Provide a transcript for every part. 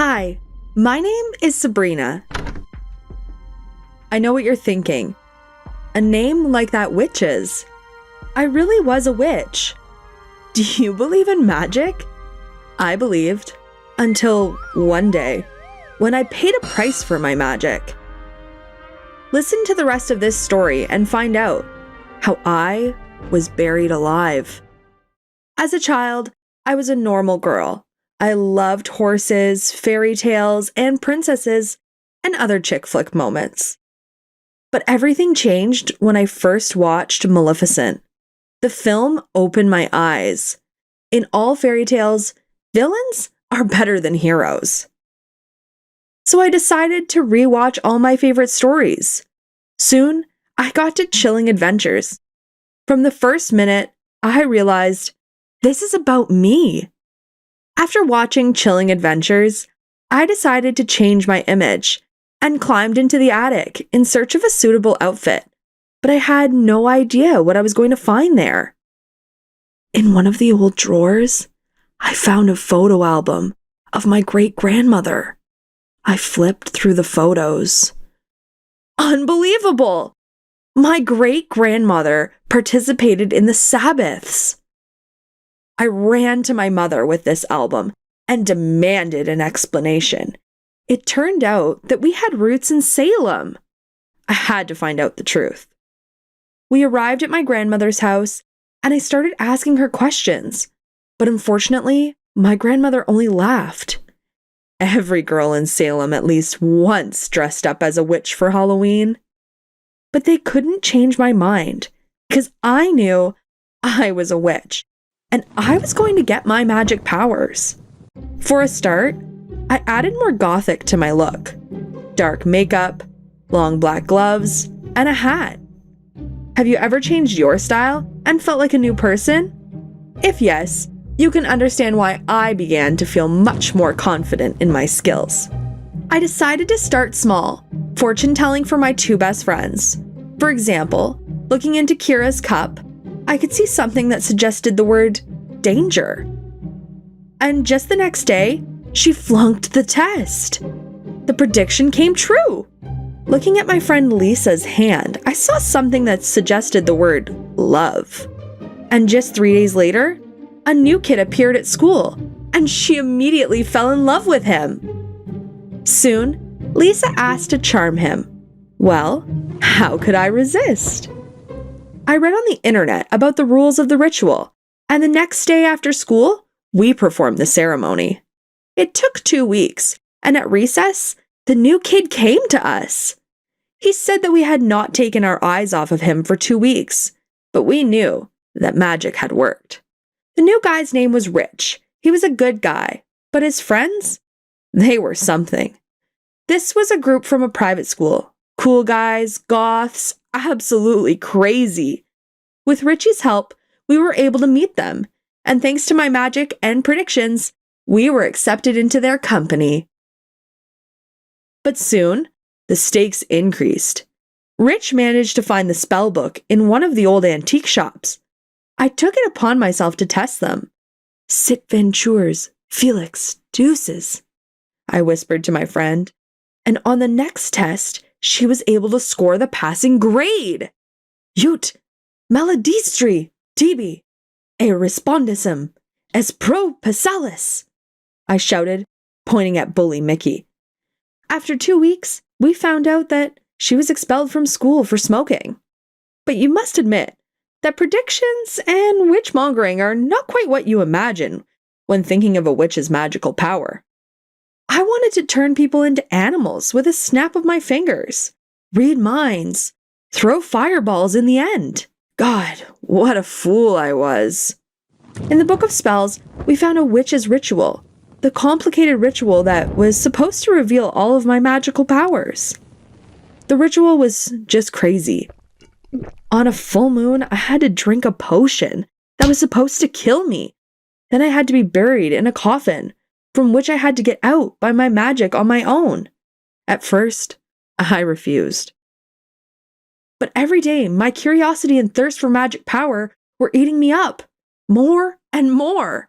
Hi, my name is Sabrina. I know what you're thinking. A name like that witch's. I really was a witch. Do you believe in magic? I believed. Until one day, when I paid a price for my magic. Listen to the rest of this story and find out how I was buried alive. As a child, I was a normal girl. I loved horses, fairy tales, and princesses, and other chick flick moments. But everything changed when I first watched Maleficent. The film opened my eyes. In all fairy tales, villains are better than heroes. So I decided to rewatch all my favorite stories. Soon, I got to Chilling Adventures. From the first minute, I realized this is about me. After watching Chilling Adventures, I decided to change my image and climbed into the attic in search of a suitable outfit, but I had no idea what I was going to find there. In one of the old drawers, I found a photo album of my great-grandmother. I flipped through the photos. Unbelievable! My great-grandmother participated in the Sabbaths. I ran to my mother with this album and demanded an explanation. It turned out that we had roots in Salem. I had to find out the truth. We arrived at my grandmother's house, and I started asking her questions. But unfortunately, my grandmother only laughed. Every girl in Salem at least once dressed up as a witch for Halloween. But they couldn't change my mind, because I knew I was a witch, and I was going to get my magic powers. For a start, I added more gothic to my look. Dark makeup, long black gloves, and a hat. Have you ever changed your style and felt like a new person? If yes, you can understand why I began to feel much more confident in my skills. I decided to start small, fortune telling for my two best friends. For example, looking into Kira's cup, I could see something that suggested the word danger. And just the next day, she flunked the test. The prediction came true. Looking at my friend Lisa's hand, I saw something that suggested the word love. And just 3 days later, a new kid appeared at school, and she immediately fell in love with him. Soon, Lisa asked to charm him. Well, how could I resist? I read on the internet about the rules of the ritual, and the next day after school, we performed the ceremony. It took 2 weeks, and at recess, the new kid came to us. He said that we had not taken our eyes off of him for 2 weeks, but we knew that magic had worked. The new guy's name was Rich. He was a good guy, but his friends? They were something. This was a group from a private school. Cool guys, goths, absolutely crazy. With Richie's help, we were able to meet them, and thanks to my magic and predictions, we were accepted into their company. But soon, the stakes increased. Rich managed to find the spell book in one of the old antique shops. I took it upon myself to test them. Sit ventures, Felix, deuces, I whispered to my friend, and on the next test, she was able to score the passing grade. Ut, maledistri, tibi, e respondissem, es pro passalis, I shouted, pointing at bully Mickey. After 2 weeks, we found out that she was expelled from school for smoking. But you must admit that predictions and witch-mongering are not quite what you imagine when thinking of a witch's magical power. I wanted to turn people into animals with a snap of my fingers, read minds, throw fireballs in the end. God, what a fool I was. In the Book of Spells, we found a witch's ritual, the complicated ritual that was supposed to reveal all of my magical powers. The ritual was just crazy. On a full moon, I had to drink a potion that was supposed to kill me. Then I had to be buried in a coffin, from which I had to get out by my magic on my own. At first, I refused. But every day, my curiosity and thirst for magic power were eating me up, more and more.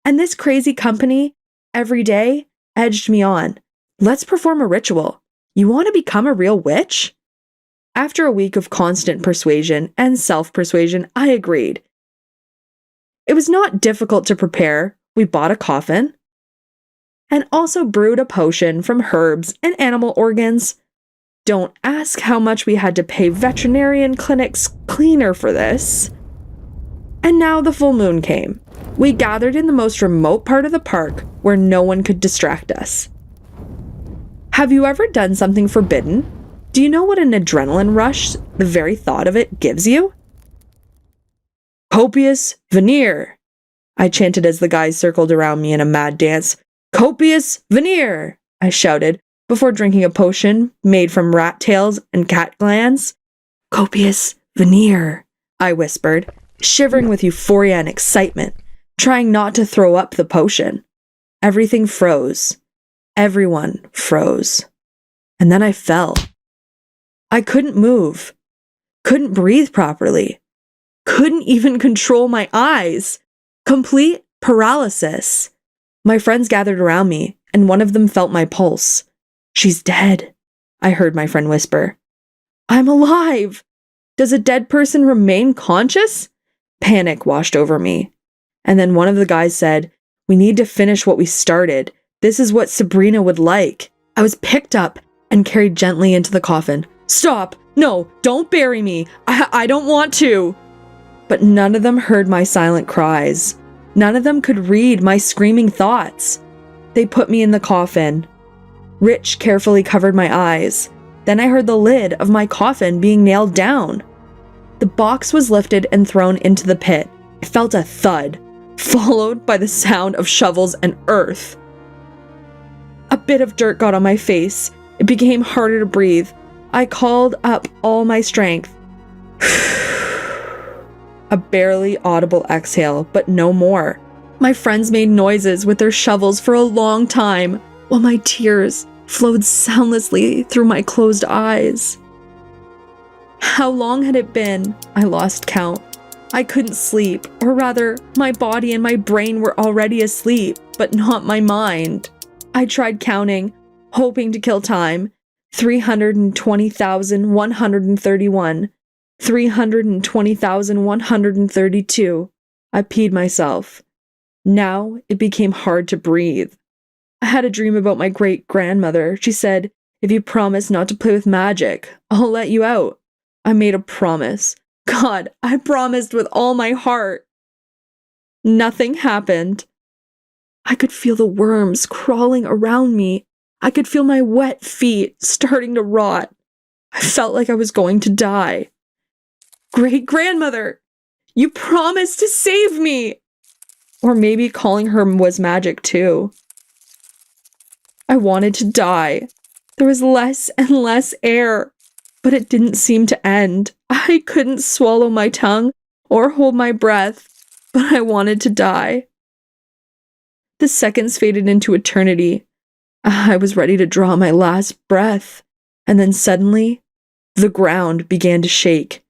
And this crazy company every day edged me on. Let's perform a ritual. You want to become a real witch? After a week of constant persuasion and self-persuasion, I agreed. It was not difficult to prepare. We bought a coffin and also brewed a potion from herbs and animal organs. Don't ask how much we had to pay veterinarian clinic's cleaner for this. And now the full moon came. We gathered in the most remote part of the park where no one could distract us. Have you ever done something forbidden? Do you know what an adrenaline rush the very thought of it gives you? Copious veneer, I chanted as the guys circled around me in a mad dance. Copious veneer, I shouted before drinking a potion made from rat tails and cat glands. Copious veneer, I whispered, shivering with euphoria and excitement, trying not to throw up the potion. Everything froze. Everyone froze. And then I fell. I couldn't move, couldn't breathe properly, couldn't even control my eyes. Complete paralysis. My friends gathered around me, and one of them felt my pulse. She's dead, I heard my friend whisper. I'm alive! Does a dead person remain conscious? Panic washed over me. And then one of the guys said, we need to finish what we started. This is what Sabrina would like. I was picked up and carried gently into the coffin. Stop! No, don't bury me! I don't want to! But none of them heard my silent cries. None of them could read my screaming thoughts. They put me in the coffin. Rich carefully covered my eyes. Then I heard the lid of my coffin being nailed down. The box was lifted and thrown into the pit. I felt a thud, followed by the sound of shovels and earth. A bit of dirt got on my face. It became harder to breathe. I called up all my strength. A barely audible exhale, but no more. My friends made noises with their shovels for a long time, while my tears flowed soundlessly through my closed eyes. How long had it been? I lost count. I couldn't sleep, or rather, my body and my brain were already asleep, but not my mind. I tried counting, hoping to kill time. 320,131. 320,132. I peed myself. Now it became hard to breathe. I had a dream about my great-grandmother. She said, if you promise not to play with magic, I'll let you out. I made a promise. God, I promised with all my heart. Nothing happened. I could feel the worms crawling around me. I could feel my wet feet starting to rot. I felt like I was going to die. Great-grandmother, you promised to save me! Or maybe calling her was magic too. I wanted to die. There was less and less air, but it didn't seem to end. I couldn't swallow my tongue or hold my breath, but I wanted to die. The seconds faded into eternity. I was ready to draw my last breath, and then suddenly, the ground began to shake.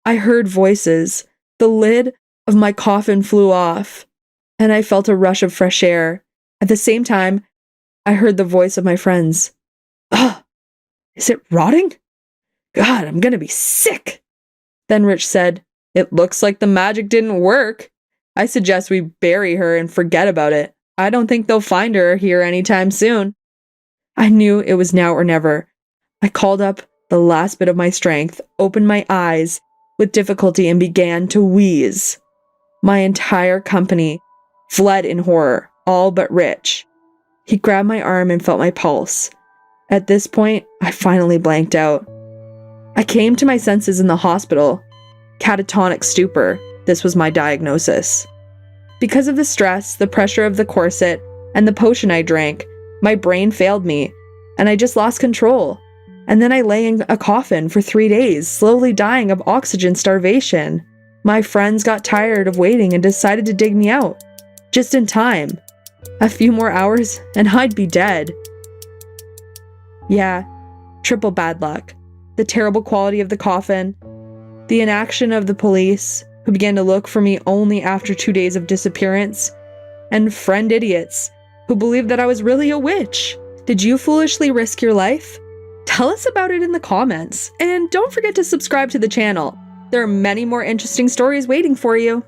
I heard voices. The lid of my coffin flew off, and I felt a rush of fresh air. At the same time, I heard the voice of my friends. Ugh! Is it rotting? God, I'm gonna be sick! Then Rich said, it looks like the magic didn't work. I suggest we bury her and forget about it. I don't think they'll find her here anytime soon. I knew it was now or never. I called up the last bit of my strength, opened my eyes with difficulty, and began to wheeze. My entire company fled in horror, all but Rich. He grabbed my arm and felt my pulse. At this point, I finally blanked out. I came to my senses in the hospital. Catatonic stupor. This was my diagnosis. Because of the stress, the pressure of the corset, and the potion I drank, my brain failed me, and I just lost control. And then I lay in a coffin for 3 days, slowly dying of oxygen starvation. My friends got tired of waiting and decided to dig me out. Just in time. A few more hours, and I'd be dead. Yeah, triple bad luck. The terrible quality of the coffin, the inaction of the police, who began to look for me only after 2 days of disappearance, and friend idiots who believed that I was really a witch. Did you foolishly risk your life? Tell us about it in the comments, and don't forget to subscribe to the channel. There are many more interesting stories waiting for you.